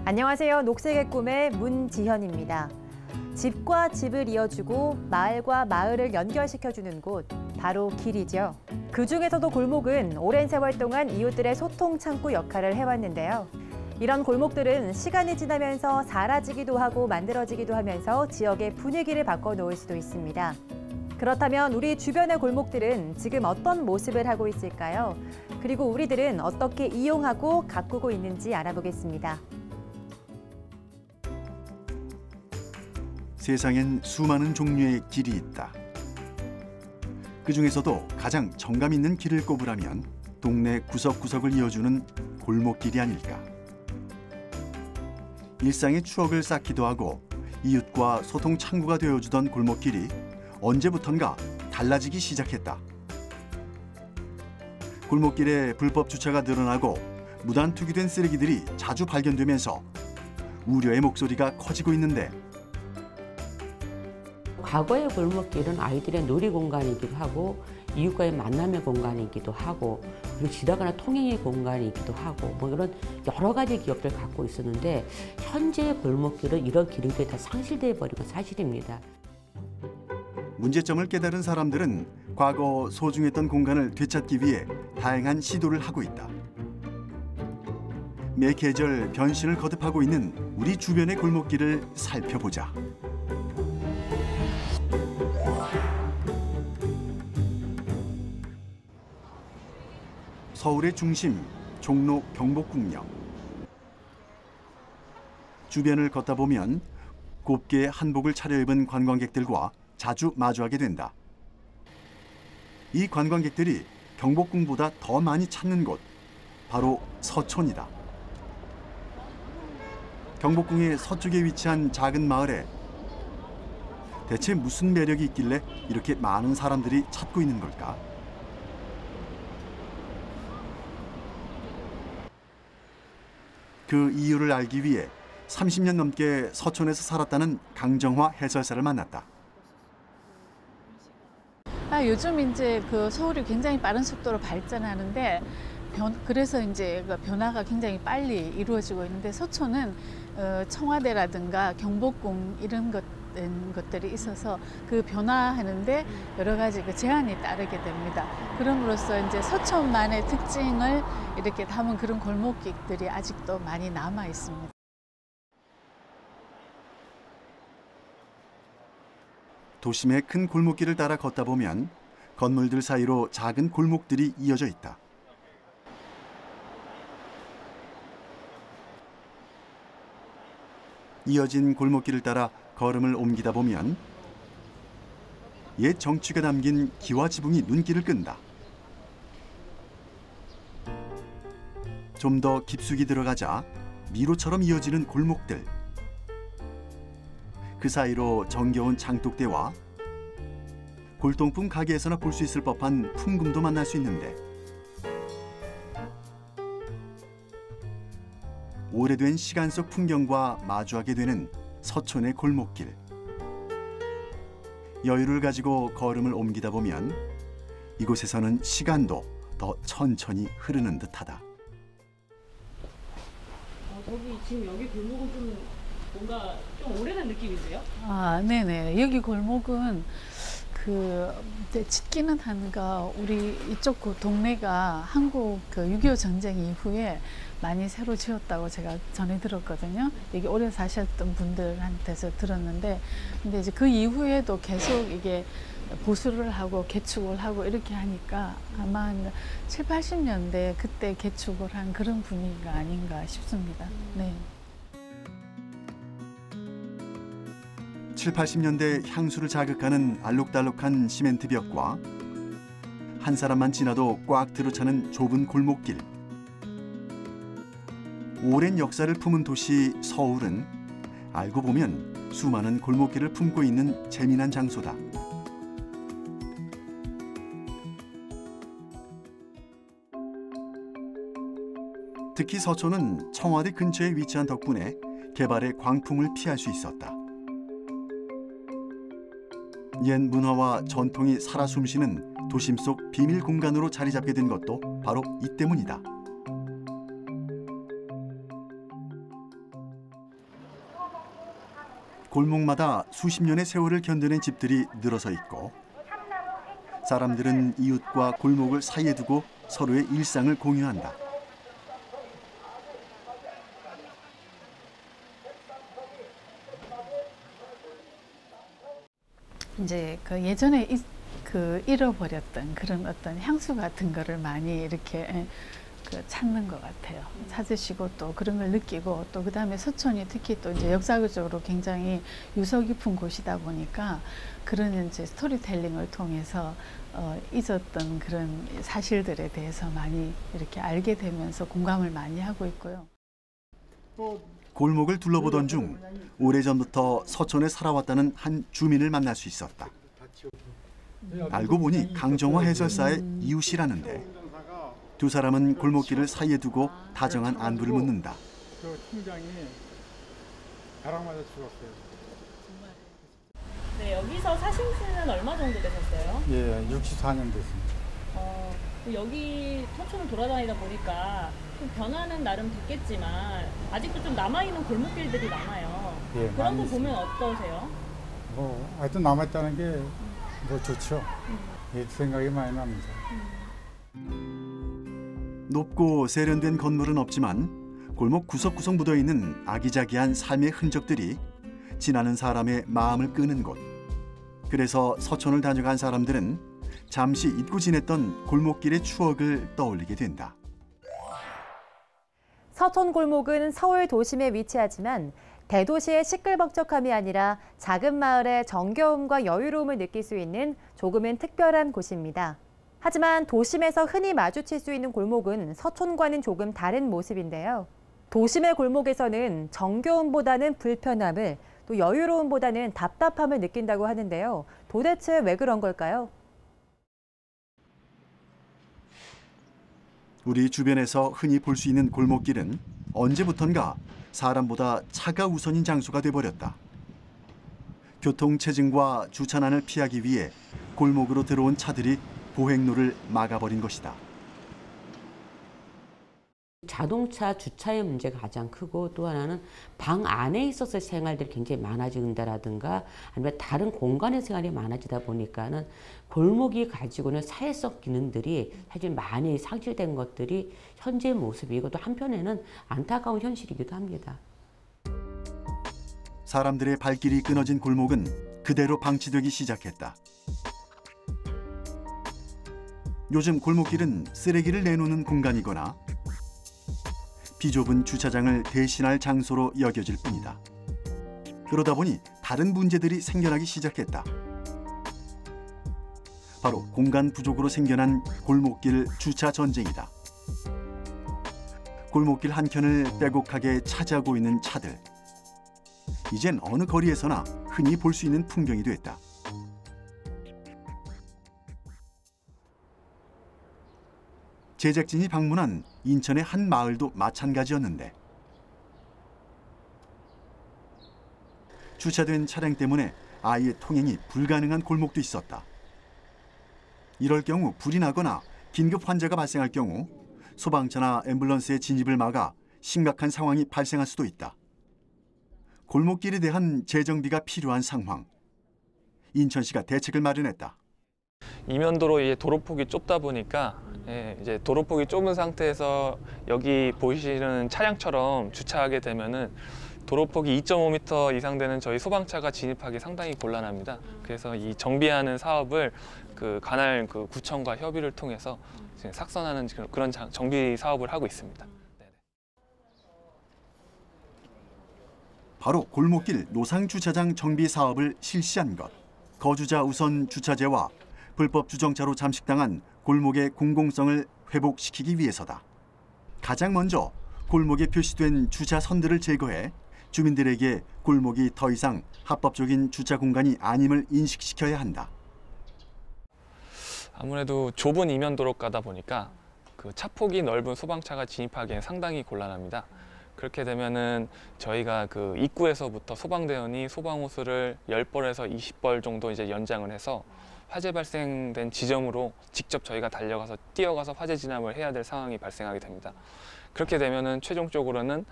안녕하세요. 녹색의 꿈의 문지현입니다. 집과 집을 이어주고 마을과 마을을 연결시켜주는 곳, 바로 길이죠. 그중에서도 골목은 오랜 세월 동안 이웃들의 소통 창구 역할을 해왔는데요. 이런 골목들은 시간이 지나면서 사라지기도 하고 만들어지기도 하면서 지역의 분위기를 바꿔놓을 수도 있습니다. 그렇다면 우리 주변의 골목들은 지금 어떤 모습을 하고 있을까요? 그리고 우리들은 어떻게 이용하고 가꾸고 있는지 알아보겠습니다. 세상엔 수많은 종류의 길이 있다. 그중에서도 가장 정감 있는 길을 꼽으라면 동네 구석구석을 이어주는 골목길이 아닐까. 일상의 추억을 쌓기도 하고 이웃과 소통 창구가 되어주던 골목길이 언제부턴가 달라지기 시작했다. 골목길에 불법 주차가 늘어나고 무단 투기된 쓰레기들이 자주 발견되면서 우려의 목소리가 커지고 있는데, 과거의 골목길은 아이들의 놀이 공간이기도 하고 이웃과의 만남의 공간이기도 하고 그리고 지나가는 통행의 공간이기도 하고 뭐 이런 여러 가지 기억들을 갖고 있었는데, 현재의 골목길은 이런 기능들이 다 상실돼 버린 건 사실입니다. 문제점을 깨달은 사람들은 과거 소중했던 공간을 되찾기 위해 다양한 시도를 하고 있다. 매 계절 변신을 거듭하고 있는 우리 주변의 골목길을 살펴보자. 서울의 중심, 종로 경복궁역. 주변을 걷다 보면 곱게 한복을 차려입은 관광객들과 자주 마주하게 된다. 이 관광객들이 경복궁보다 더 많이 찾는 곳, 바로 서촌이다. 경복궁의 서쪽에 위치한 작은 마을에 대체 무슨 매력이 있길래 이렇게 많은 사람들이 찾고 있는 걸까? 그 이유를 알기 위해 30년 넘게 서촌에서 살았다는 강정화 해설사를 만났다. 요즘 이제 그 서울이 굉장히 빠른 속도로 발전하는데 그래서 이제 그 변화가 굉장히 빨리 이루어지고 있는데, 서촌은 청와대라든가 경복궁 이런 것들이 있어서 그 변화하는데 여러 가지 그 제한이 따르게 됩니다. 그럼으로써 이제 서촌만의 특징을 이렇게 담은 그런 골목길들이 아직도 많이 남아 있습니다. 도심의 큰 골목길을 따라 걷다 보면 건물들 사이로 작은 골목들이 이어져 있다. 이어진 골목길을 따라 걸음을 옮기다 보면 옛 정취가 담긴 기와 지붕이 눈길을 끈다. 좀 더 깊숙이 들어가자 미로처럼 이어지는 골목들. 그 사이로 정겨운 장독대와 골동품 가게에서나 볼 수 있을 법한 풍금도 만날 수 있는데, 오래된 시간 속 풍경과 마주하게 되는 서촌의 골목길. 여유를 가지고 걸음을 옮기다 보면 이곳에서는 시간도 더 천천히 흐르는 듯하다. 저기 지금 여기 골목은 좀 뭔가 좀 오래된 느낌인데요? 네네. 여기 골목은 이제 짓기는 한가 우리 이쪽 그 동네가 한국 그 6.25 전쟁 이후에 많이 새로 지었다고 제가 전해 들었거든요. 여기 오래 사셨던 분들한테서 들었는데, 근데 이제 그 이후에도 계속 이게 보수를 하고 개축을 하고 이렇게 하니까 아마 한 7, 80년대 그때 개축을 한 그런 분위기가 아닌가 싶습니다. 네. 7, 80년대 향수를 자극하는 알록달록한 시멘트 벽과 한 사람만 지나도 꽉 들어차는 좁은 골목길. 오랜 역사를 품은 도시 서울은 알고 보면 수많은 골목길을 품고 있는 재미난 장소다. 특히 서촌은 청와대 근처에 위치한 덕분에 개발의 광풍을 피할 수 있었다. 옛 문화와 전통이 살아 숨쉬는 도심 속 비밀 공간으로 자리 잡게 된 것도 바로 이 때문이다. 골목마다 수십 년의 세월을 견뎌낸 집들이 늘어서 있고 사람들은 이웃과 골목을 사이에 두고 서로의 일상을 공유한다. 이제 그 예전에 잃어버렸던 그런 어떤 향수 같은 거를 많이 이렇게 찾는 것 같아요. 찾으시고 또 그런 걸 느끼고 또 그다음에 서촌이 특히 또 이제 역사적으로 굉장히 유서 깊은 곳이다 보니까 그런 이제 스토리텔링을 통해서 잊었던 그런 사실들에 대해서 많이 이렇게 알게 되면서 공감을 많이 하고 있고요. 골목을 둘러보던 중 오래전부터 서촌에 살아왔다는 한 주민을 만날 수 있었다. 알고 보니 강정화 해설사의 이웃이라는데 두 사람은 골목길을 사이에 두고 다정한 안부를 묻는다. 그 팀장이 벼락 맞아 죽었어요. 네, 여기서 사신 지는 얼마 정도 되셨어요? 예, 64년 됐습니다. 여기 서촌을 돌아다니다 보니까 좀 변화는 나름 됐겠지만 아직도 좀 남아있는 골목길들이 많아요. 예, 그런 거 많이 보면 어떠세요? 뭐 하여튼 남았다는 게 뭐 좋죠. 예, 생각이 많이 납니다. 높고 세련된 건물은 없지만 골목 구석구석 묻어있는 아기자기한 삶의 흔적들이 지나는 사람의 마음을 끄는 곳. 그래서 서촌을 다녀간 사람들은 잠시 잊고 지냈던 골목길의 추억을 떠올리게 된다. 서촌 골목은 서울 도심에 위치하지만 대도시의 시끌벅적함이 아니라 작은 마을의 정겨움과 여유로움을 느낄 수 있는 조금은 특별한 곳입니다. 하지만 도심에서 흔히 마주칠 수 있는 골목은 서촌과는 조금 다른 모습인데요. 도심의 골목에서는 정겨움보다는 불편함을, 또 여유로움보다는 답답함을 느낀다고 하는데요. 도대체 왜 그런 걸까요? 우리 주변에서 흔히 볼 수 있는 골목길은 언제부턴가 사람보다 차가 우선인 장소가 돼버렸다. 교통체증과 주차난을 피하기 위해 골목으로 들어온 차들이 보행로를 막아버린 것이다. 자동차 주차의 문제가 가장 크고 또 하나는 방 안에 있어서 생활들이 굉장히 많아진다라든가 아니면 다른 공간의 생활이 많아지다 보니까는 골목이 가지고 있는 사회적 기능들이 사실 많이 상실된 것들이 현재의 모습이고 또 한편에는 안타까운 현실이기도 합니다. 사람들의 발길이 끊어진 골목은 그대로 방치되기 시작했다. 요즘 골목길은 쓰레기를 내놓는 공간이거나 비좁은 주차장을 대신할 장소로 여겨질 뿐이다. 그러다 보니 다른 문제들이 생겨나기 시작했다. 바로 공간 부족으로 생겨난 골목길 주차 전쟁이다. 골목길 한켠을 빼곡하게 차지하고 있는 차들. 이젠 어느 거리에서나 흔히 볼 수 있는 풍경이 됐다. 제작진이 방문한 인천의 한 마을도 마찬가지였는데 주차된 차량 때문에 아예 통행이 불가능한 골목도 있었다. 이럴 경우 불이 나거나 긴급 환자가 발생할 경우 소방차나 앰뷸런스의 진입을 막아 심각한 상황이 발생할 수도 있다. 골목길에 대한 재정비가 필요한 상황. 인천시가 대책을 마련했다. 이면도로 이제 도로폭이 좁다 보니까 이제 도로폭이 좁은 상태에서 여기 보이시는 차량처럼 주차하게 되면은 도로폭이 2.5m 이상 되는 저희 소방차가 진입하기 상당히 곤란합니다. 그래서 이 정비하는 사업을 그 관할 그 구청과 협의를 통해서 지금 삭선하는 그런 정비 사업을 하고 있습니다. 바로 골목길 노상주차장 정비 사업을 실시한 것. 거주자 우선 주차제와 불법 주정차로 잠식당한 골목의 공공성을 회복시키기 위해서다. 가장 먼저 골목에 표시된 주차선들을 제거해 주민들에게 골목이 더 이상 합법적인 주차 공간이 아님을 인식시켜야 한다. 아무래도 좁은 이면도로가다 보니까 그 차폭이 넓은 소방차가 진입하기엔 상당히 곤란합니다. 그렇게 되면은 저희가 그 입구에서부터 소방대원이 소방호스를 10벌에서 20벌 정도 이제 연장을 해서 화재 발생된 지점으로 직접 저희가 달려가서 뛰어가서 화재 진압을 해야 될 상황이 발생하게 됩니다. 그렇게 되면은 최종적으로는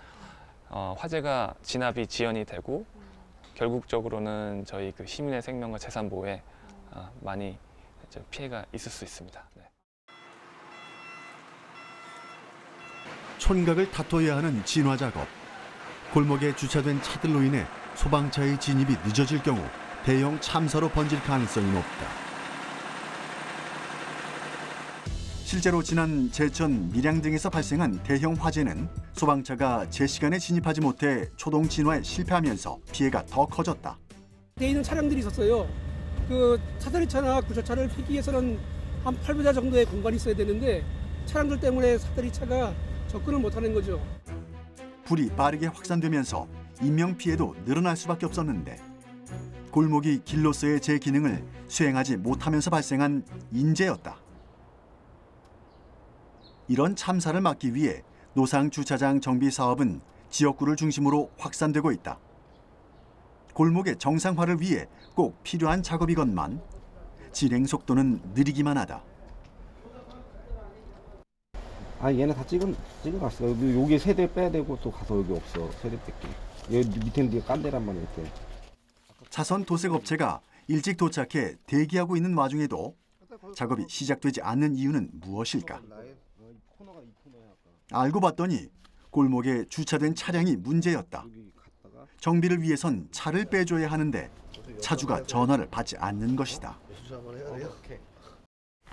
화재가 진압이 지연이 되고 결국적으로는 저희 그 시민의 생명과 재산 보호에 많이 피해가 있을 수 있습니다. 네. 촌각을 다퉈야 하는 진화 작업. 골목에 주차된 차들로 인해 소방차의 진입이 늦어질 경우 대형 참사로 번질 가능성이 높다. 실제로 지난 제천, 밀양 등에서 발생한 대형 화재는 소방차가 제 시간에 진입하지 못해 초동 진화에 실패하면서 피해가 더 커졌다. 돼 있는 차량들이 있었어요. 그 사다리차나 구조차를 피기 위해서는 한 8m 정도의 공간이 있어야 되는데 차량들 때문에 사다리차가 접근을 못하는 거죠. 불이 빠르게 확산되면서 인명 피해도 늘어날 수밖에 없었는데 골목이 길로서의 제 기능을 수행하지 못하면서 발생한 인재였다. 이런 참사를 막기 위해 노상 주차장 정비 사업은 지역구를 중심으로 확산되고 있다. 골목의 정상화를 위해 꼭 필요한 작업이건만 진행 속도는 느리기만 하다. 아 얘네 다 찍어놨어. 여기 세대 빼야 되고 또 가서 여기 없어. 세대 뺏기. 여기 밑에 뒤에 깐데란 말이야. 이렇게. 차선 도색업체가 일찍 도착해 대기하고 있는 와중에도 작업이 시작되지 않는 이유는 무엇일까? 알고 봤더니 골목에 주차된 차량이 문제였다. 정비를 위해선 차를 빼줘야 하는데 차주가 전화를 받지 않는 것이다.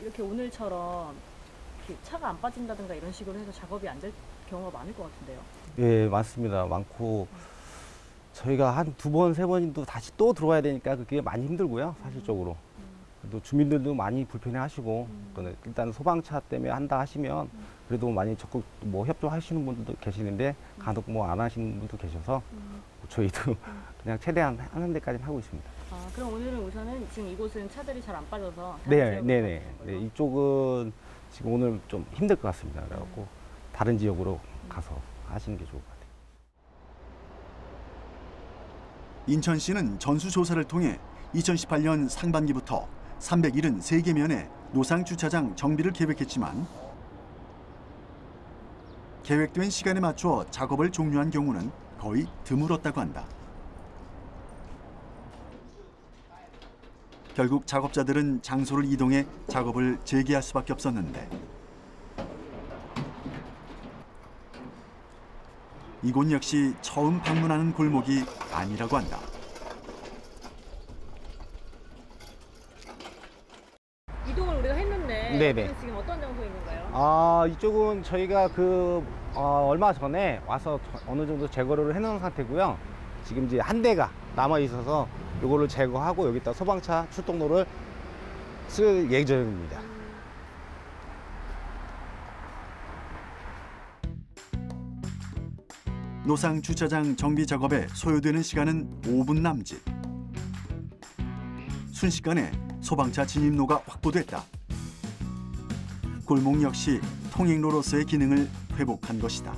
이렇게 오늘처럼 이렇게 차가 안 빠진다든가 이런 식으로 해서 작업이 안 될 경우가 많을 것 같은데요. 예, 많습니다. 많고 저희가 한 2번, 3번도 다시 또 들어와야 되니까 그게 많이 힘들고요, 사실적으로. 또 주민들도 많이 불편해하시고 일단 소방차 때문에 한다 하시면 그래도 많이 적극 뭐 협조하시는 분들도 계시는데 간혹 뭐 안 하시는 분도 계셔서 저희도 그냥 최대한 하는 데까지는 하고 있습니다. 아, 그럼 오늘은 우선은 지금 이곳은 차들이 잘 안 빠져서 네. 이쪽은 지금 오늘 좀 힘들 것 같습니다. 그래갖고 다른 지역으로 가서 하시는 게 좋을 것 같아요. 인천시는 전수조사를 통해 2018년 상반기부터 373개 면의 노상 주차장 정비를 계획했지만 계획된 시간에 맞춰 작업을 종료한 경우는 거의 드물었다고 한다. 결국 작업자들은 장소를 이동해 작업을 재개할 수밖에 없었는데 이곳 역시 처음 방문하는 골목이 아니라고 한다. 이동을 우리가 했는데 네네. 지금 어떤 장소에 있는 건가요? 이쪽은 저희가 얼마 전에 와서 어느 정도 제거를 해놓은 상태고요. 지금 이제 한 대가 남아 있어서 이거를 제거하고 여기다 소방차 출동로를 쓸 예정입니다. 노상 주차장 정비 작업에 소요되는 시간은 5분 남짓. 순식간에 소방차 진입로가 확보됐다. 골목 역시 통행로로서의 기능을 회복한 것이다.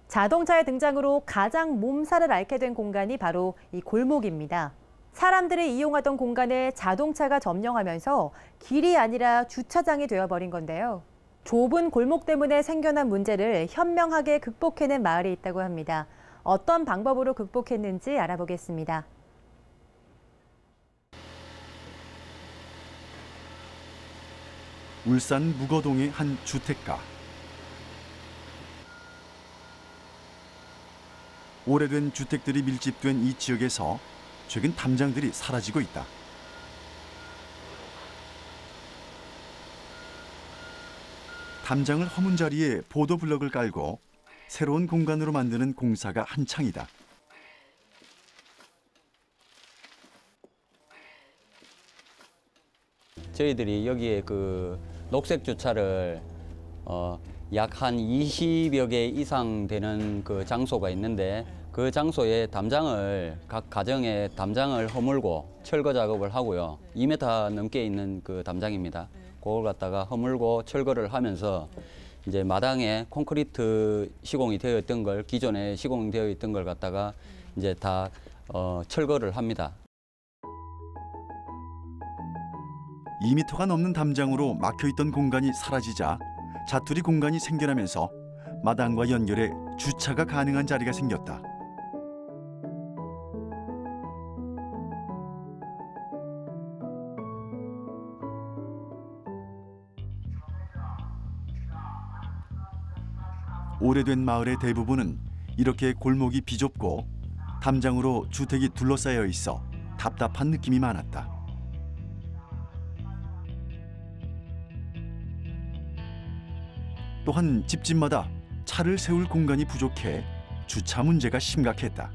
자동차의 등장으로 가장 몸살을 앓게 된 공간이 바로 이 골목입니다. 사람들이 이용하던 공간에 자동차가 점령하면서 길이 아니라 주차장이 되어버린 건데요. 좁은 골목 때문에 생겨난 문제를 현명하게 극복해낸 마을이 있다고 합니다. 어떤 방법으로 극복했는지 알아보겠습니다. 울산 무거동의 한 주택가. 오래된 주택들이 밀집된 이 지역에서 최근 담장들이 사라지고 있다. 담장을 허문 자리에 보도블럭을 깔고 새로운 공간으로 만드는 공사가 한창이다. 저희들이 여기에 그 녹색 주차를 약 한 20여 개 이상 되는 그 장소가 있는데 그 장소에 담장을 각 가정에 담장을 허물고 철거 작업을 하고요. 2m 넘게 있는 그 담장입니다. 그걸 갖다가 허물고 철거를 하면서 이제 마당에 콘크리트 시공이 되어 있던 걸 기존에 시공되어 있던 걸 갖다가 이제 다 철거를 합니다. 2m가 넘는 담장으로 막혀있던 공간이 사라지자 자투리 공간이 생겨나면서 마당과 연결해 주차가 가능한 자리가 생겼다. 오래된 마을의 대부분은 이렇게 골목이 비좁고 담장으로 주택이 둘러싸여 있어 답답한 느낌이 많았다. 또한 집집마다 차를 세울 공간이 부족해 주차 문제가 심각했다.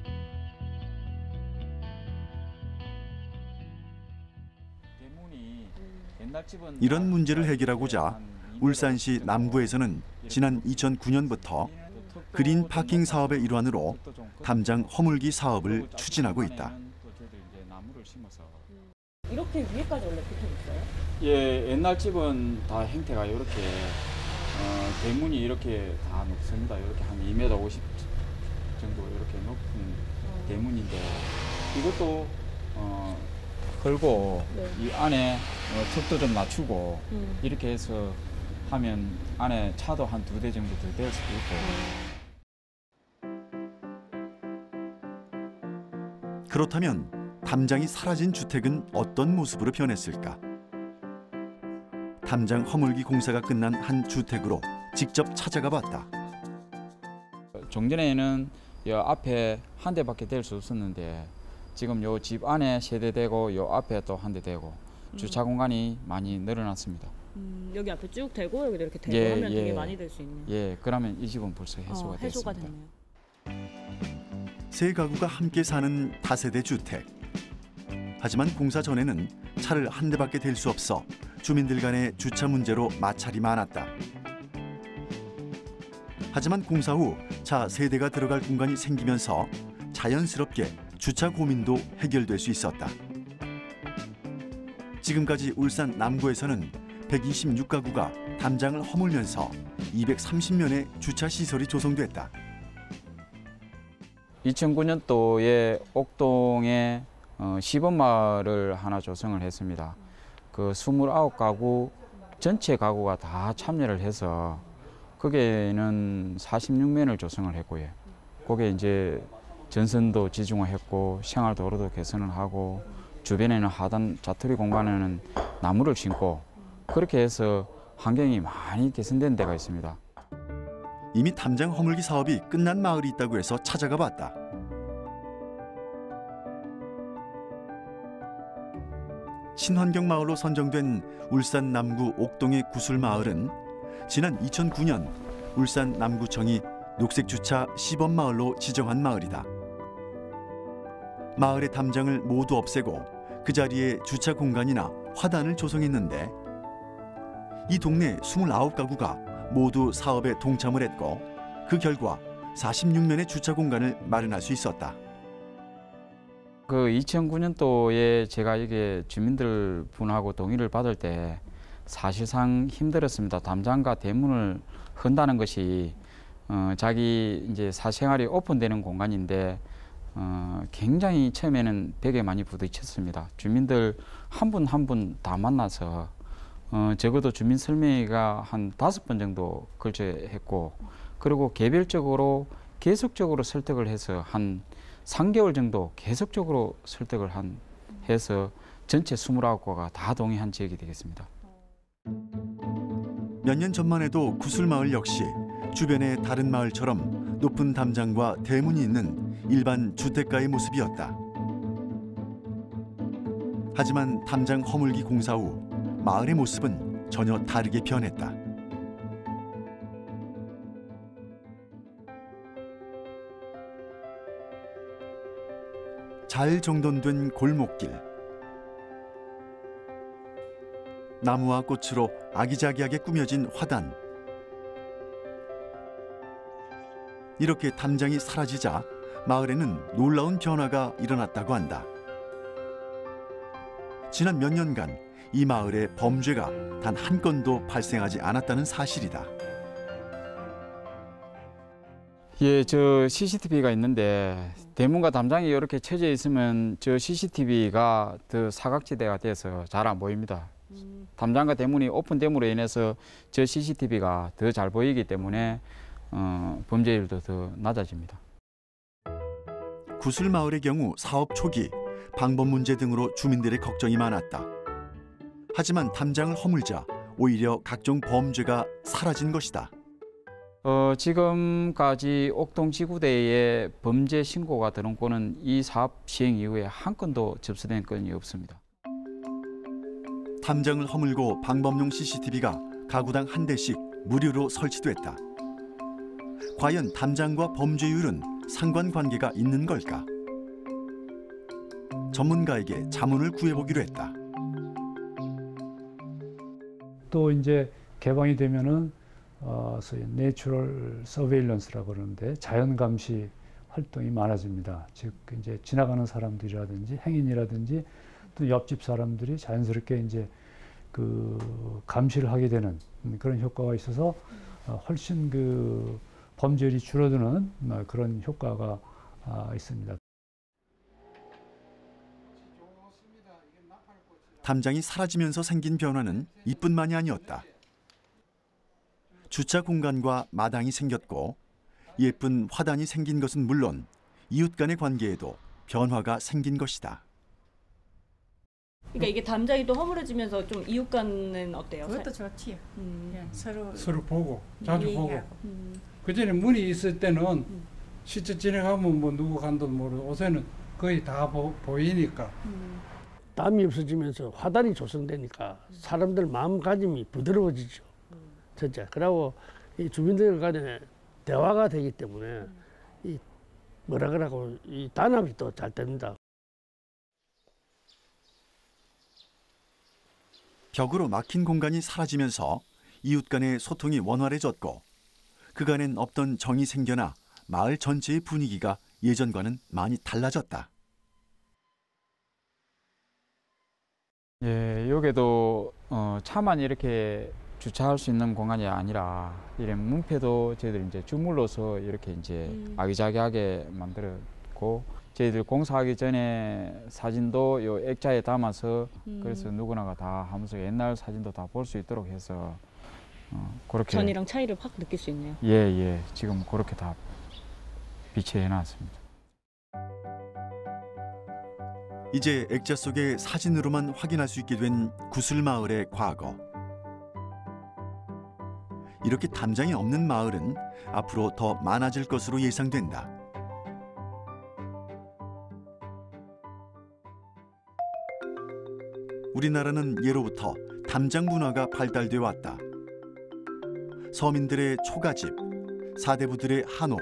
이런 문제를 해결하고자 울산시 남구에서는 지난 2009년부터 그린 파킹 사업의 일환으로 담장 허물기 사업을 추진하고 있다. 이렇게 위에까지 원래 붙어 있어요? 예, 옛날 집은 다 형태가 이렇게 대문이 이렇게 다 높습니다. 이렇게 한 2m 50 정도 이렇게 높은 대문인데 이것도 걸고 네. 이 안에 턱도 좀 낮추고 이렇게 해서 하면 안에 차도 한 2대 정도 더 될 수도 있고. 그렇다면 담장이 사라진 주택은 어떤 모습으로 변했을까? 담장 허물기 공사가 끝난 한 주택으로 직접 찾아가 봤다. 종전에는 이 앞에 한 대밖에 될 수 없었는데 지금 요 집 안에 3대 되고 요 앞에 또 한 대 되고 주차 공간이 많이 늘어났습니다. 여기 앞에 쭉 대고 여기 이렇게 대고 예, 하면 되게 예. 많이 될 수 있네요. 예, 그러면 이 집은 벌써 해소가 해소가 됐습니다. 됐네요. 세 가구가 함께 사는 다세대 주택. 하지만 공사 전에는 차를 한 대밖에 댈 수 없어 주민들 간의 주차 문제로 마찰이 많았다. 하지만 공사 후 차 3대가 들어갈 공간이 생기면서 자연스럽게 주차 고민도 해결될 수 있었다. 지금까지 울산 남구에서는 126가구가 담장을 허물면서 230면의 주차 시설이 조성됐다. 2009년도에 옥동에 시범마을을 하나 조성을 했습니다. 그 29가구 전체 가구가 다 참여를 해서 거기에는 46면을 조성을 했고요. 거기에 이제 전선도 지중화했고 생활도로도 개선을 하고 주변에는 하단 자투리 공간에는 나무를 심고 그렇게 해서 환경이 많이 개선된 데가 있습니다. 이미 담장 허물기 사업이 끝난 마을이 있다고 해서 찾아가 봤다. 친환경 마을로 선정된 울산 남구 옥동의 구술마을은 지난 2009년 울산 남구청이 녹색주차 시범마을로 지정한 마을이다. 마을의 담장을 모두 없애고 그 자리에 주차 공간이나 화단을 조성했는데 이 동네 29가구가 모두 사업에 동참을 했고 그 결과 46면의 주차 공간을 마련할 수 있었다. 그 2009년도에 제가 이게 주민들 분하고 동의를 받을 때 사실상 힘들었습니다. 담장과 대문을 흔다는 것이 자기 이제 사생활이 오픈되는 공간인데 굉장히 처음에는 벽에 많이 부딪혔습니다. 주민들 한 분 한 분 다 만나서 적어도 주민 설명회가 한 5번 정도 걸쳐 했고 그리고 개별적으로 계속적으로 설득을 해서 한 3개월 정도 계속적으로 설득을 해서 전체 29가구가 다 동의한 지역이 되겠습니다. 몇 년 전만 해도 구술마을 역시 주변의 다른 마을처럼 높은 담장과 대문이 있는 일반 주택가의 모습이었다. 하지만 담장 허물기 공사 후 마을의 모습은 전혀 다르게 변했다. 잘 정돈된 골목길. 나무와 꽃으로 아기자기하게 꾸며진 화단. 이렇게 담장이 사라지자 마을에는 놀라운 변화가 일어났다고 한다. 지난 몇 년간 이 마을에 범죄가 단 한 건도 발생하지 않았다는 사실이다. 예, 저 CCTV가 있는데 대문과 담장이 이렇게 쳐져 있으면 저 CCTV가 더 사각지대가 돼서 잘 안 보입니다. 담장과 대문이 오픈됨으로 인해서 저 CCTV가 더 잘 보이기 때문에 범죄율도 더 낮아집니다. 구슬마을의 경우 사업 초기 방법 문제 등으로 주민들의 걱정이 많았다. 하지만 담장을 허물자 오히려 각종 범죄가 사라진 것이다. 지금까지 옥동지구대에 범죄 신고가 들어온 건은 이 사업 시행 이후에 한 건도 접수된 건이 없습니다. 담장을 허물고 방범용 CCTV가 가구당 한 대씩 무료로 설치됐다. 과연 담장과 범죄율은 상관관계가 있는 걸까? 전문가에게 자문을 구해보기로 했다. 또 이제 개방이 되면은 소위 내추럴 서베일런스라고 그러는데 자연 감시 활동이 많아집니다. 즉 이제 지나가는 사람들이라든지 행인이라든지 또 옆집 사람들이 자연스럽게 이제 그 감시를 하게 되는 그런 효과가 있어서 훨씬 그 범죄율이 줄어드는 그런 효과가 있습니다. 담장이 사라지면서 생긴 변화는 이뿐만이 아니었다. 주차 공간과 마당이 생겼고 예쁜 화단이 생긴 것은 물론 이웃 간의 관계에도 변화가 생긴 것이다. 그러니까 이게 담장이 또 허물어지면서 좀 이웃 간은 어때요? 그것도 좋지요. 서로 보고 자주 보고. 얘기하고. 그전에 문이 있을 때는 시체 지나가면 뭐 누구 간도 모르고 요새는 거의 다 보이니까. 담이 없어지면서 화단이 조성되니까 사람들 마음가짐이 부드러워지죠. 진짜. 그리고 이 주민들 간에 대화가 되기 때문에 이 뭐라 그러고 이 단합이 또 잘 됩니다. 벽으로 막힌 공간이 사라지면서 이웃 간의 소통이 원활해졌고 그간엔 없던 정이 생겨나 마을 전체의 분위기가 예전과는 많이 달라졌다. 예, 여기도 차만 이렇게 주차할 수 있는 공간이 아니라 이런 문패도 저희들 이제 주물러서 이렇게 이제 아기자기하게 만들었고 저희들 공사하기 전에 사진도 요 액자에 담아서 그래서 누구나가 다 하면서 옛날 사진도 다 볼 수 있도록 해서 그렇게 전이랑 차이를 확 느낄 수 있네요. 예, 지금 그렇게 다 비치해 놨습니다. 이제 액자 속의 사진으로만 확인할 수 있게 된 구슬마을의 과거. 이렇게 담장이 없는 마을은 앞으로 더 많아질 것으로 예상된다. 우리나라는 예로부터 담장 문화가 발달돼 왔다. 서민들의 초가집, 사대부들의 한옥,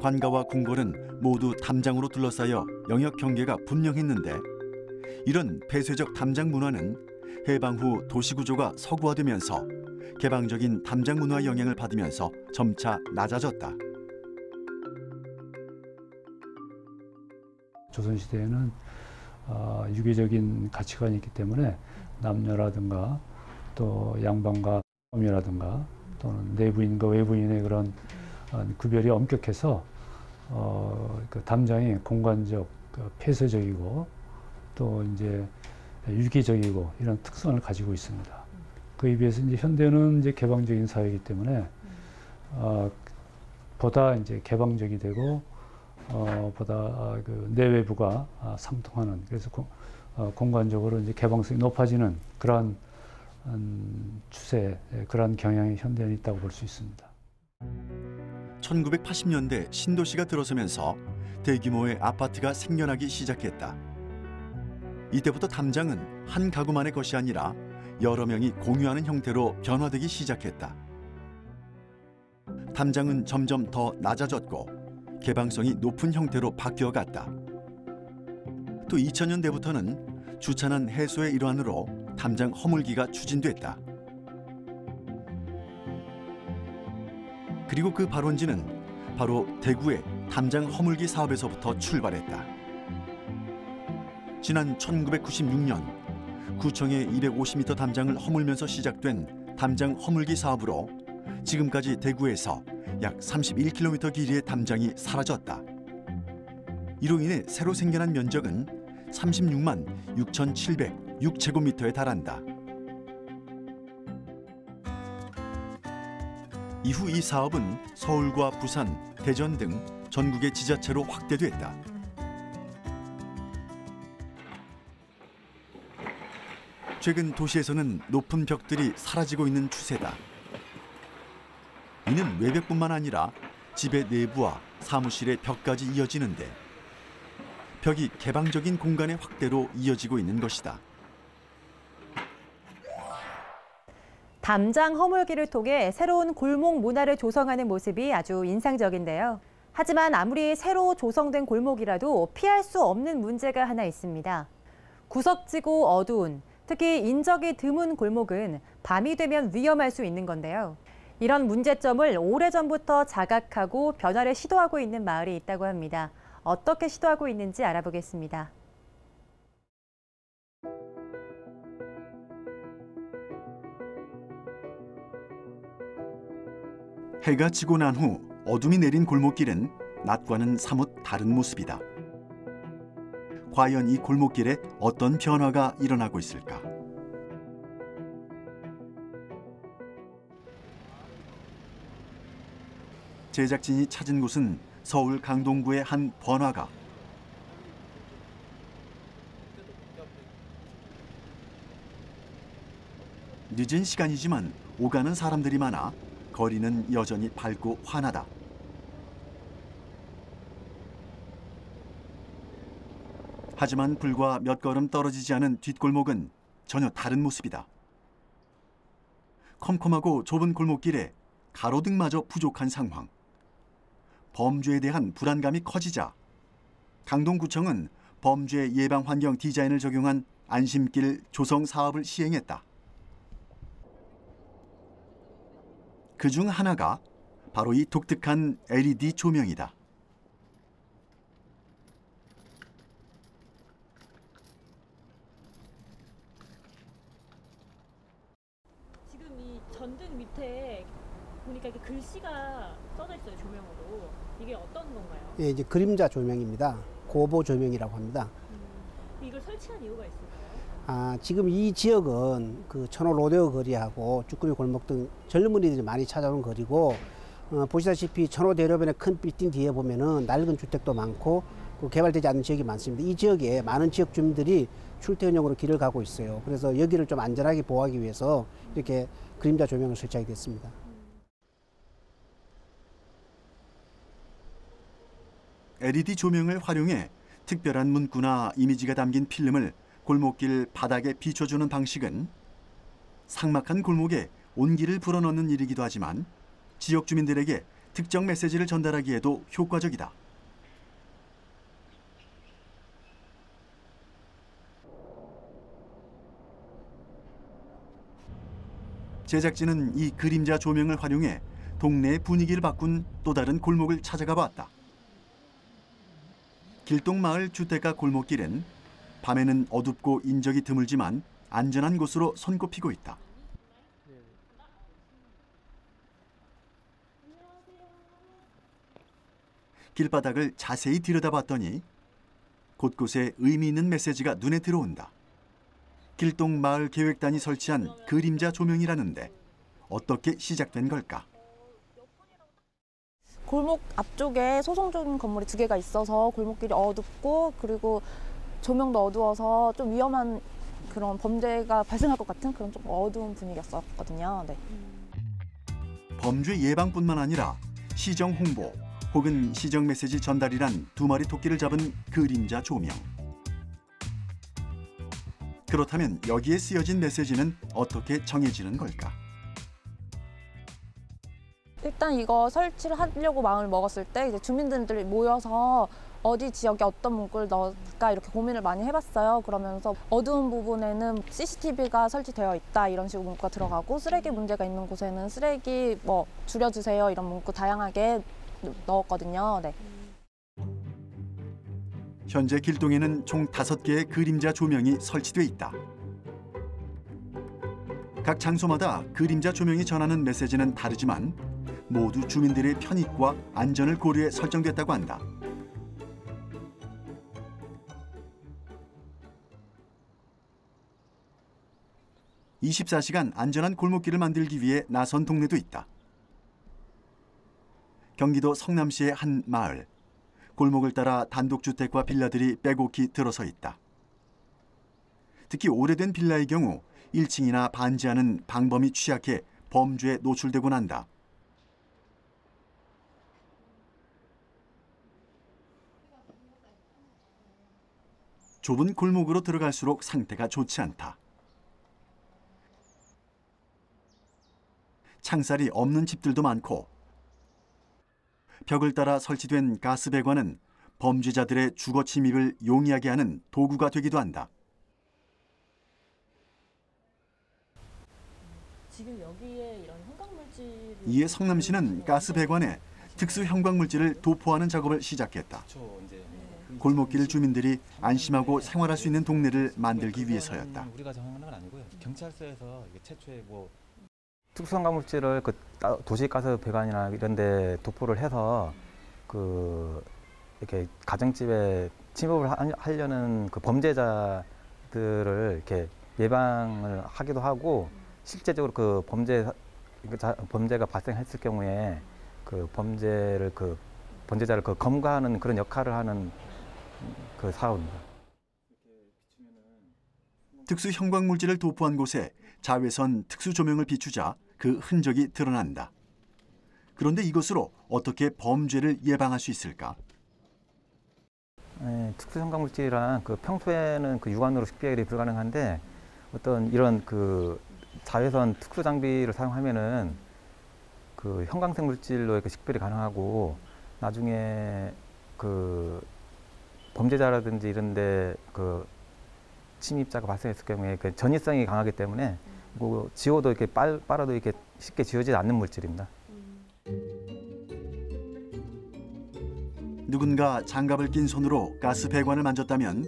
관가와 궁궐은 모두 담장으로 둘러싸여 영역 경계가 분명했는데 이런 폐쇄적 담장 문화는 해방 후 도시 구조가 서구화되면서 개방적인 담장 문화의 영향을 받으면서 점차 낮아졌다. 조선시대에는 유교적인 가치관이 있기 때문에 남녀라든가 또 양반과 어미라든가 또는 내부인과 외부인의 그런 구별이 엄격해서 그 담장이 공간적 폐쇄적이고 또 이제 유기적이고 이런 특성을 가지고 있습니다. 그에 비해서 이제 현대는 이제 개방적인 사회이기 때문에 보다 이제 개방적이 되고 보다 그 내외부가 상통하는 그래서 공간적으로 이제 개방성이 높아지는 그러한 추세, 그러한 경향이 현대에 있다고 볼 수 있습니다. 1980년대 신도시가 들어서면서 대규모의 아파트가 생겨나기 시작했다. 이때부터 담장은 한 가구만의 것이 아니라 여러 명이 공유하는 형태로 변화되기 시작했다. 담장은 점점 더 낮아졌고 개방성이 높은 형태로 바뀌어갔다. 또 2000년대부터는 주차난 해소의 일환으로 담장 허물기가 추진됐다. 그리고 그 발원지는 바로 대구의 담장 허물기 사업에서부터 출발했다. 지난 1996년 구청의 250m 담장을 허물면서 시작된 담장 허물기 사업으로 지금까지 대구에서 약 31km 길이의 담장이 사라졌다. 이로 인해 새로 생겨난 면적은 36만 6,706제곱미터에 달한다. 이후 이 사업은 서울과 부산, 대전 등 전국의 지자체로 확대됐다. 최근 도시에서는 높은 벽들이 사라지고 있는 추세다. 이는 외벽뿐만 아니라 집의 내부와 사무실의 벽까지 이어지는데 벽이 개방적인 공간의 확대로 이어지고 있는 것이다. 담장 허물기를 통해 새로운 골목 문화를 조성하는 모습이 아주 인상적인데요. 하지만 아무리 새로 조성된 골목이라도 피할 수 없는 문제가 하나 있습니다. 구석지고 어두운, 특히 인적이 드문 골목은 밤이 되면 위험할 수 있는 건데요. 이런 문제점을 오래전부터 자각하고 변화를 시도하고 있는 마을이 있다고 합니다. 어떻게 시도하고 있는지 알아보겠습니다. 해가 지고 난 후 어둠이 내린 골목길은 낮과는 사뭇 다른 모습이다. 과연 이 골목길에 어떤 변화가 일어나고 있을까? 제작진이 찾은 곳은 서울 강동구의 한 번화가. 늦은 시간이지만 오가는 사람들이 많아 거리는 여전히 밝고 환하다. 하지만 불과 몇 걸음 떨어지지 않은 뒷골목은 전혀 다른 모습이다. 컴컴하고 좁은 골목길에 가로등마저 부족한 상황. 범죄에 대한 불안감이 커지자 강동구청은 범죄 예방 환경 디자인을 적용한 안심길 조성 사업을 시행했다. 그중 하나가 바로 이 독특한 LED 조명이다. 지금 이 전등 밑에 보니까 이게 글씨가 써져 있어요, 조명으로. 이게 어떤 건가요? 예, 이제 그림자 조명입니다. 고보 조명이라고 합니다. 이걸 설치한 이유가 있을까요? 지금 이 지역은 그 천호 로데오 거리하고 쭈꾸미 골목 등 젊은이들이 많이 찾아오는 거리고, 보시다시피 천호 대로변의 큰 빌딩 뒤에 보면은 낡은 주택도 많고 개발되지 않은 지역이 많습니다. 이 지역에 많은 지역 주민들이 출퇴근용으로 길을 가고 있어요. 그래서 여기를 좀 안전하게 보호하기 위해서 이렇게 그림자 조명을 설치하게 됐습니다. LED 조명을 활용해 특별한 문구나 이미지가 담긴 필름을 골목길 바닥에 비춰주는 방식은 삭막한 골목에 온기를 불어넣는 일이기도 하지만 지역 주민들에게 특정 메시지를 전달하기에도 효과적이다. 제작진은 이 그림자 조명을 활용해 동네의 분위기를 바꾼 또 다른 골목을 찾아가 봤다. 길동마을 주택가 골목길은 밤에는 어둡고 인적이 드물지만 안전한 곳으로 손꼽히고 있다. 길바닥을 자세히 들여다봤더니 곳곳에 의미 있는 메시지가 눈에 들어온다. 길동마을 계획단이 설치한 그림자 조명이라는데 어떻게 시작된 걸까? 골목 앞쪽에 소성적인 건물이 2개가 있어서 골목길이 어둡고 그리고 조명도 어두워서 좀 위험한 그런 범죄가 발생할 것 같은 그런 좀 어두운 분위기였었거든요. 네. 범죄 예방뿐만 아니라 시정 홍보 혹은 시정 메시지 전달이란 2마리 토끼를 잡은 그림자 조명. 그렇다면 여기에 쓰여진 메시지는 어떻게 정해지는 걸까? 일단 이거 설치를 하려고 마음을 먹었을 때 이제 주민들이 모여서 어디 지역에 어떤 문구를 넣을까 이렇게 고민을 많이 해봤어요. 그러면서 어두운 부분에는 CCTV가 설치되어 있다 이런 식으로 문구가 들어가고 쓰레기 문제가 있는 곳에는 쓰레기 뭐 줄여주세요 이런 문구 다양하게 넣었거든요. 네. 현재 길동에는 총 5개의 그림자 조명이 설치돼 있다. 각 장소마다 그림자 조명이 전하는 메시지는 다르지만 모두 주민들의 편익과 안전을 고려해 설정됐다고 한다. (24시간) 안전한 골목길을 만들기 위해 나선 동네도 있다. 경기도 성남시의 한 마을. 골목을 따라 단독주택과 빌라들이 빼곡히 들어서 있다. 특히 오래된 빌라의 경우 1층이나 반지하는 방범이 취약해 범죄에 노출되곤 한다. 좁은 골목으로 들어갈수록 상태가 좋지 않다. 창살이 없는 집들도 많고 벽을 따라 설치된 가스배관은 범죄자들의 주거 침입을 용이하게 하는 도구가 되기도 한다. 지금 여기에 이런 형광물질이 이에 성남시는 가스배관에 특수 형광물질을 도포하는 작업을 시작했다. 골목길 주민들이 안심하고 생활할 수 있는 동네를 만들기 위해서였다. 우리가 정하는 건 아니고요. 경찰서에서 최초에 특수형광물질을 그 도시가스 배관이나 이런 데 도포를 해서 이렇게 가정집에 침입을 하려는 그 범죄자들을 이렇게 예방을 하기도 하고, 실제적으로 그 범죄가 발생했을 경우에 그 범죄자를 검거하는 그런 역할을 하는 그 사업입니다. 특수 형광물질을 도포한 곳에 자외선 특수 조명을 비추자 그 흔적이 드러난다. 그런데 이것으로 어떻게 범죄를 예방할 수 있을까? 특수 형광물질이란 평소에는 육안으로 식별이 불가능한데, 어떤 이런 자외선 특수 장비를 사용하면은 형광색 물질로 식별이 가능하고, 나중에 범죄자라든지 이런데 침입자가 발생했을 경우에 전이성이 강하기 때문에 지워도 이렇게 빨아도 이렇게 쉽게 지워지지 않는 물질입니다. 누군가 장갑을 낀 손으로 가스 배관을 만졌다면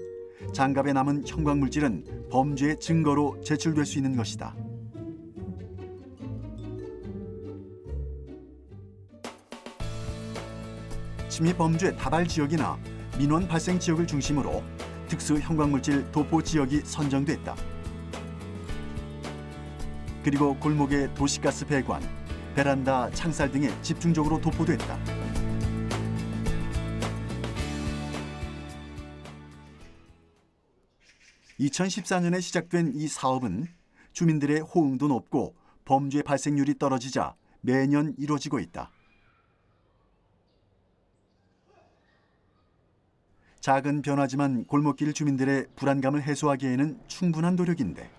장갑에 남은 형광물질은 범죄의 증거로 제출될 수 있는 것이다. 침입 범죄 다발 지역이나 민원 발생 지역을 중심으로 특수 형광물질 도포 지역이 선정됐다. 그리고 골목의 도시가스 배관, 베란다, 창살 등에 집중적으로 도포됐다. (2014년에) 시작된 이 사업은 주민들의 호응도 높고 범죄 발생률이 떨어지자 매년 이루어지고 있다. 작은 변화지만 골목길 주민들의 불안감을 해소하기에는 충분한 노력인데.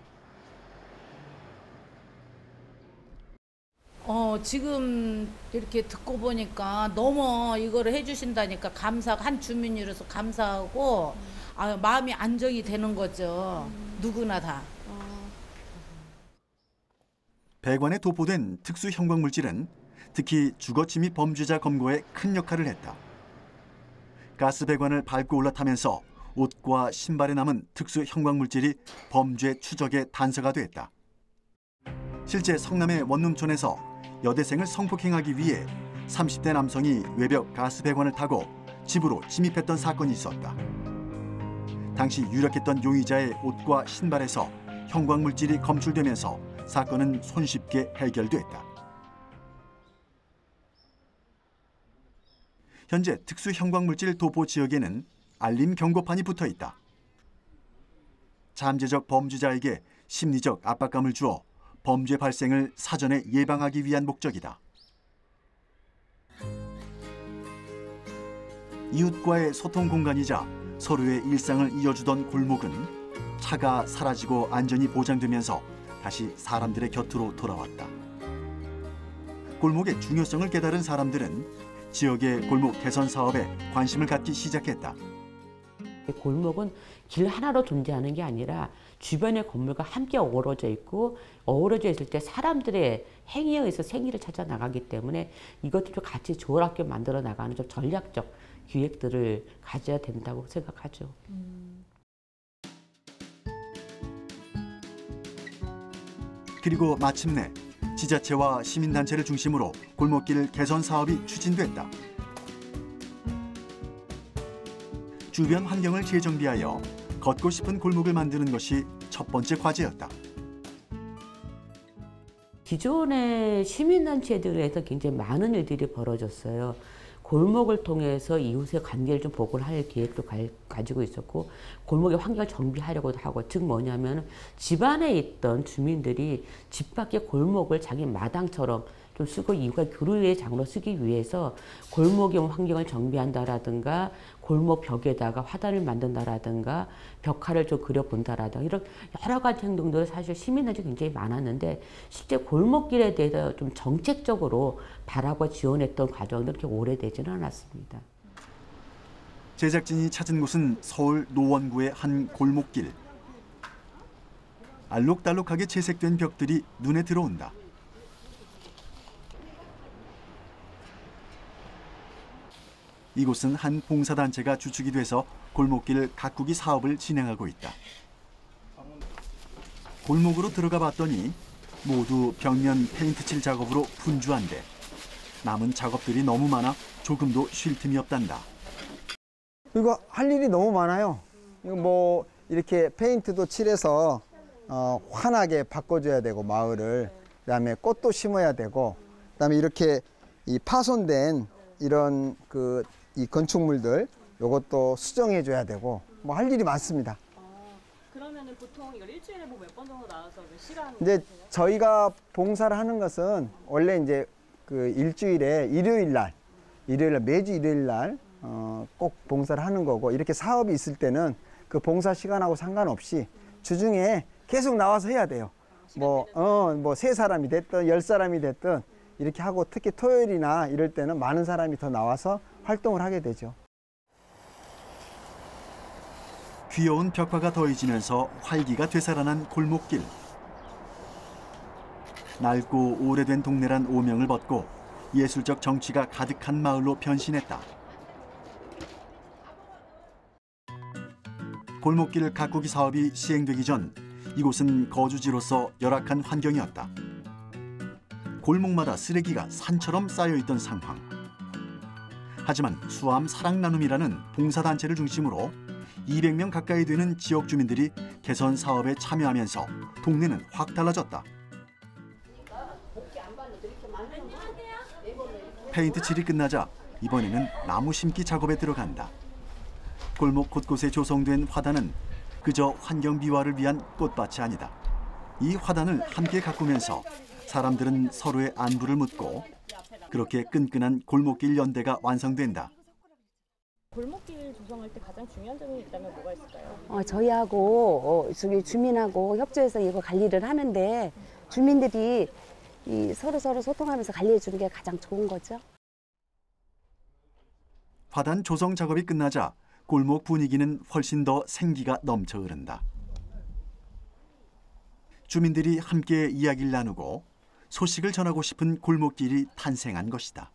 지금 이렇게 듣고 보니까 너무 이거를 해주신다니까 한 주민으로서 감사하고 마음이 안정이 되는 거죠. 누구나 다. 배관에 도포된 특수 형광물질은 특히 주거침입 범죄자 검거에 큰 역할을 했다. 가스 배관을 밟고 올라타면서 옷과 신발에 남은 특수 형광물질이 범죄 추적의 단서가 됐다. 실제 성남의 원룸촌에서 여대생을 성폭행하기 위해 30대 남성이 외벽 가스 배관을 타고 집으로 침입했던 사건이 있었다. 당시 유력했던 용의자의 옷과 신발에서 형광물질이 검출되면서 사건은 손쉽게 해결됐다. 현재 특수 형광물질 도포 지역에는 알림 경고판이 붙어 있다. 잠재적 범죄자에게 심리적 압박감을 주어 범죄 발생을 사전에 예방하기 위한 목적이다. 이웃과의 소통 공간이자 서로의 일상을 이어주던 골목은 차가 사라지고 안전이 보장되면서 다시 사람들의 곁으로 돌아왔다. 골목의 중요성을 깨달은 사람들은 지역의 골목 개선 사업에 관심을 갖기 시작했다. 골목은 길 하나로 존재하는 게 아니라 주변의 건물과 함께 어우러져 있고, 어우러져 있을 때 사람들의 행위에 의해서 생기를 찾아 나가기 때문에 이것들을 같이 조화롭게 만들어 나가는 좀 전략적 기획들을 가져야 된다고 생각하죠. 그리고 마침내 지자체와 시민단체를 중심으로 골목길 개선 사업이 추진됐다. 주변 환경을 재정비하여 걷고 싶은 골목을 만드는 것이 첫 번째 과제였다. 기존의 시민단체들에서 굉장히 많은 일들이 벌어졌어요. 골목을 통해서 이웃의 관계를 좀 보고를 할 계획도 가지고 있었고, 골목의 환경을 정비하려고도 하고, 즉 뭐냐면 집 안에 있던 주민들이 집 밖의 골목을 자기 마당처럼 좀 쓰고 이웃과 교류의 장으로 쓰기 위해서 골목의 환경을 정비한다라든가, 골목 벽에다가 화단을 만든다라든가, 벽화를 좀 그려본다라든가, 이런 여러 가지 행동들을 사실 시민단체 굉장히 많았는데, 실제 골목길에 대해서 좀 정책적으로 바라고 지원했던 과정은 그렇게 오래되지는 않았습니다. 제작진이 찾은 곳은 서울 노원구의 한 골목길. 알록달록하게 채색된 벽들이 눈에 들어온다. 이곳은 한 봉사단체가 주축이 돼서 골목길 가꾸기 사업을 진행하고 있다. 골목으로 들어가 봤더니 모두 벽면 페인트 칠 작업으로 분주한데 남은 작업들이 너무 많아 조금도 쉴 틈이 없단다. 이거 할 일이 너무 많아요. 이거 뭐 이렇게 페인트도 칠해서 환하게 바꿔줘야 되고 마을을, 그다음에 꽃도 심어야 되고, 그다음에 이렇게 이 파손된 이런 이 건축물들 요것도 수정해줘야 되고, 뭐 할 일이 많습니다. 그러면은 보통 이걸 일주일에 뭐 몇 번 정도 나와서 몇 시간? 이제 저희가 봉사를 하는 것은 원래 이제 일주일에 일요일 날 매주 일요일 날 꼭 봉사를 하는 거고, 이렇게 사업이 있을 때는 그 봉사 시간하고 상관없이 주중에 계속 나와서 해야 돼요. 뭐 3사람이 됐든 10사람이 됐든 이렇게 하고, 특히 토요일이나 이럴 때는 많은 사람이 더 나와서 활동을 하게 되죠. 귀여운 벽화가 더해지면서 활기가 되살아난 골목길. 낡고 오래된 동네란 오명을 벗고 예술적 정취가 가득한 마을로 변신했다. 골목길 가꾸기 사업이 시행되기 전 이곳은 거주지로서 열악한 환경이었다. 골목마다 쓰레기가 산처럼 쌓여있던 상황. 하지만 수암 사랑나눔이라는 봉사단체를 중심으로 200명 가까이 되는 지역 주민들이 개선 사업에 참여하면서 동네는 확 달라졌다. 페인트 칠이 끝나자 이번에는 나무 심기 작업에 들어간다. 골목 곳곳에 조성된 화단은 그저 환경 미화를 위한 꽃밭이 아니다. 이 화단을 함께 가꾸면서 사람들은 서로의 안부를 묻고 그렇게 끈끈한 골목길 연대가 완성된다. 골목길 조성할 때 가장 중요한 점이 있다면 뭐가 있을까요? 저희하고 저기 주민하고 협조해서 이거 관리를 하는데, 주민들이 서로 소통하면서 관리해 주는 게 가장 좋은 거죠. 화단 조성 작업이 끝나자 골목 분위기는 훨씬 더 생기가 넘쳐 흐른다. 주민들이 함께 이야기를 나누고 소식을 전하고 싶은 골목길이 탄생한 것이다.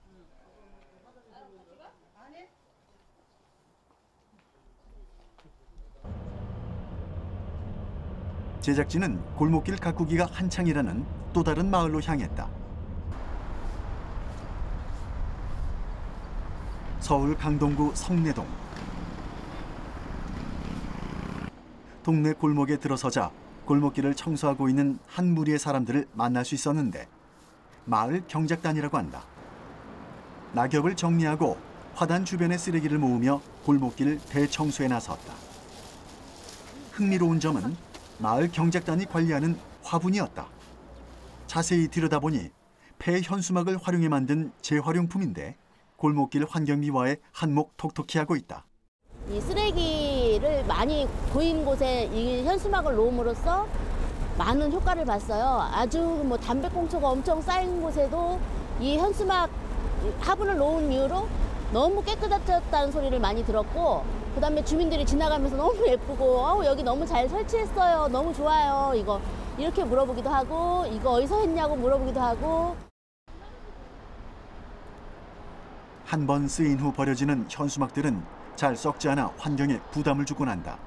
제작진은 골목길 가꾸기가 한창이라는 또 다른 마을로 향했다. 서울 강동구 성내동. 동네 골목에 들어서자 골목길을 청소하고 있는 한 무리의 사람들을 만날 수 있었는데 마을 경작단이라고 한다. 낙엽을 정리하고 화단 주변의 쓰레기를 모으며 골목길 대청소에 나섰다. 흥미로운 점은 마을 경작단이 관리하는 화분이었다. 자세히 들여다보니 폐현수막을 활용해 만든 재활용품인데 골목길 환경 미화에 한몫 톡톡히 하고 있다. 이 쓰레기를 많이 보이는 곳에 이 현수막을 놓음으로써 많은 효과를 봤어요. 아주 뭐 담배꽁초가 엄청 쌓인 곳에도 이 현수막 화분을 놓은 이후로 너무 깨끗해졌다는 소리를 많이 들었고, 그다음에 주민들이 지나가면서 너무 예쁘고 여기 너무 잘 설치했어요. 너무 좋아요. 이거 이렇게 물어보기도 하고, 이거 어디서 했냐고 물어보기도 하고. 한 번 쓰인 후 버려지는 현수막들은 잘 썩지 않아 환경에 부담을 주곤 한다.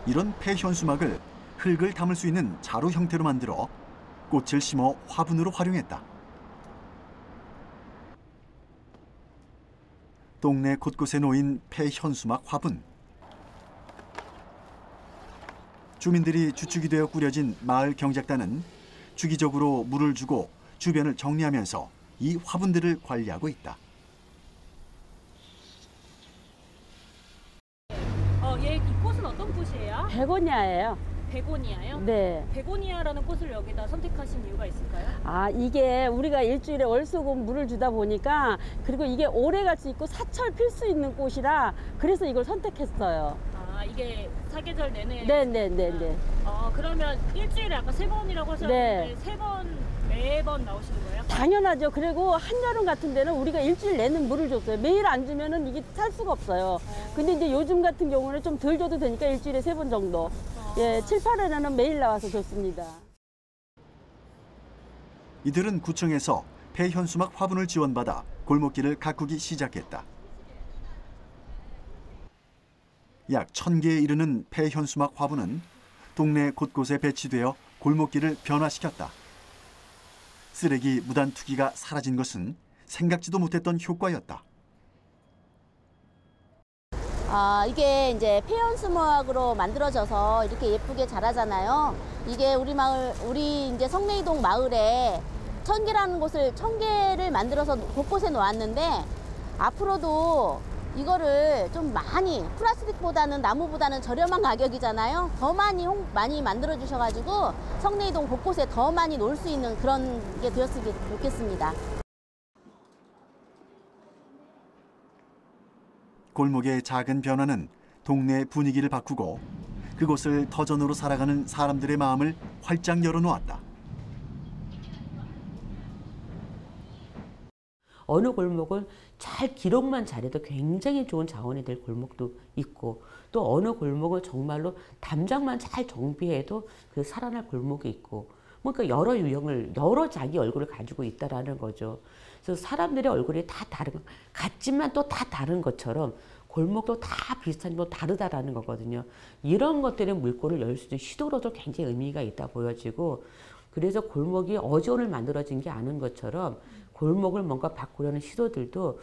이런 폐현수막을 흙을 담을 수 있는 자루 형태로 만들어 꽃을 심어 화분으로 활용했다. 동네 곳곳에 놓인 폐현수막 화분. 주민들이 주축이 되어 꾸려진 마을 경작단은 주기적으로 물을 주고 주변을 정리하면서 이 화분들을 관리하고 있다. 이 꽃은 어떤 꽃이에요? 베고니아예요. 베고니아요? 네. 베고니아라는 꽃을 여기다 선택하신 이유가 있을까요? 아, 이게 우리가 일주일에 월수금 물을 주다 보니까 그리고 이게 오래 갈 수 있고 사철 필 수 있는 꽃이라 그래서 이걸 선택했어요. 아, 이게 사계절 내내? 네네네네. 그러면 일주일에 아까 3번이라고 하셨는데 네. 3번 매번 나오시는 거예요? 당연하죠. 그리고 한여름 같은 데는 우리가 일주일 내내 물을 줬어요. 매일 안 주면은 이게 살 수가 없어요. 근데 이제 요즘 같은 경우는 좀 덜 줘도 되니까 일주일에 3번 정도. 예, 7, 8월에는 매일 나와서 줬습니다. 이들은 구청에서 폐현수막 화분을 지원받아 골목길을 가꾸기 시작했다. 약 1000개에 이르는 폐현수막 화분은 동네 곳곳에 배치되어 골목길을 변화시켰다. 쓰레기 무단 투기가 사라진 것은 생각지도 못했던 효과였다. 이게 이제 폐연수막으로 만들어져서 이렇게 예쁘게 자라잖아요. 이게 우리 이제 성내이동 마을에 1000개라는 곳을 1000개를 만들어서 곳곳에 놓았는데 앞으로도 이거를 좀 많이 플라스틱보다는 나무보다는 저렴한 가격이잖아요. 더 많이 만들어 주셔가지고 성내이동 곳곳에 더 많이 놓을 수 있는 그런 게 되었으면 좋겠습니다. 골목의 작은 변화는 동네 분위기를 바꾸고 그곳을 터전으로 살아가는 사람들의 마음을 활짝 열어놓았다. 어느 골목은 잘 기록만 잘해도 굉장히 좋은 자원이 될 골목도 있고 또 어느 골목은 정말로 담장만 잘 정비해도 그 살아날 골목이 있고 그러니까 여러 유형을 여러 자기 얼굴을 가지고 있다라는 거죠. 그래서 사람들의 얼굴이 다 다른 같지만 또 다 다른 것처럼 골목도 다 비슷한 거 다르다라는 거거든요. 이런 것들의 물꼬를 열 수 있는 시도로도 굉장히 의미가 있다 보여지고 그래서 골목이 어제 오늘 만들어진 게 아닌 것처럼 골목을 뭔가 바꾸려는 시도들도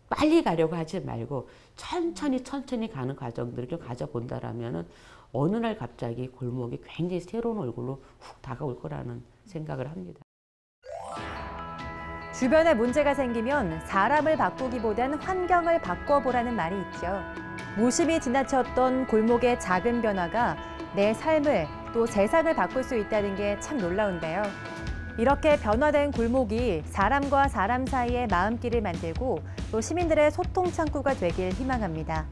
빨리 가려고 하지 말고 천천히 가는 과정들을 좀 가져본다라면은 어느 날 갑자기 골목이 굉장히 새로운 얼굴로 훅 다가올 거라는 생각을 합니다. 주변에 문제가 생기면 사람을 바꾸기보단 환경을 바꿔보라는 말이 있죠. 무심히 지나쳤던 골목의 작은 변화가 내 삶을 또 세상을 바꿀 수 있다는 게 참 놀라운데요. 이렇게 변화된 골목이 사람과 사람 사이의 마음길을 만들고 또 시민들의 소통 창구가 되길 희망합니다.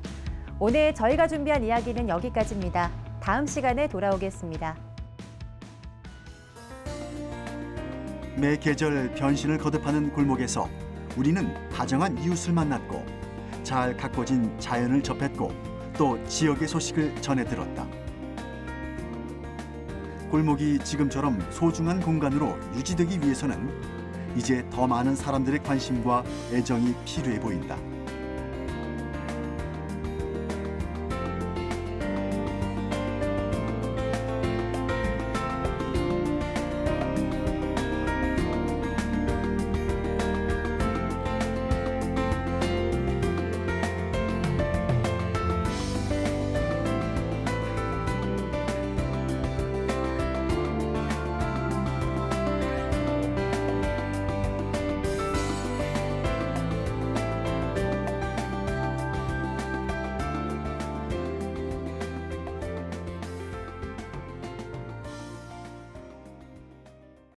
오늘 저희가 준비한 이야기는 여기까지입니다. 다음 시간에 돌아오겠습니다. 매 계절 변신을 거듭하는 골목에서 우리는 다정한 이웃을 만났고 잘 가꿔진 자연을 접했고 또 지역의 소식을 전해 들었다. 골목이 지금처럼 소중한 공간으로 유지되기 위해서는 이제 더 많은 사람들의 관심과 애정이 필요해 보인다.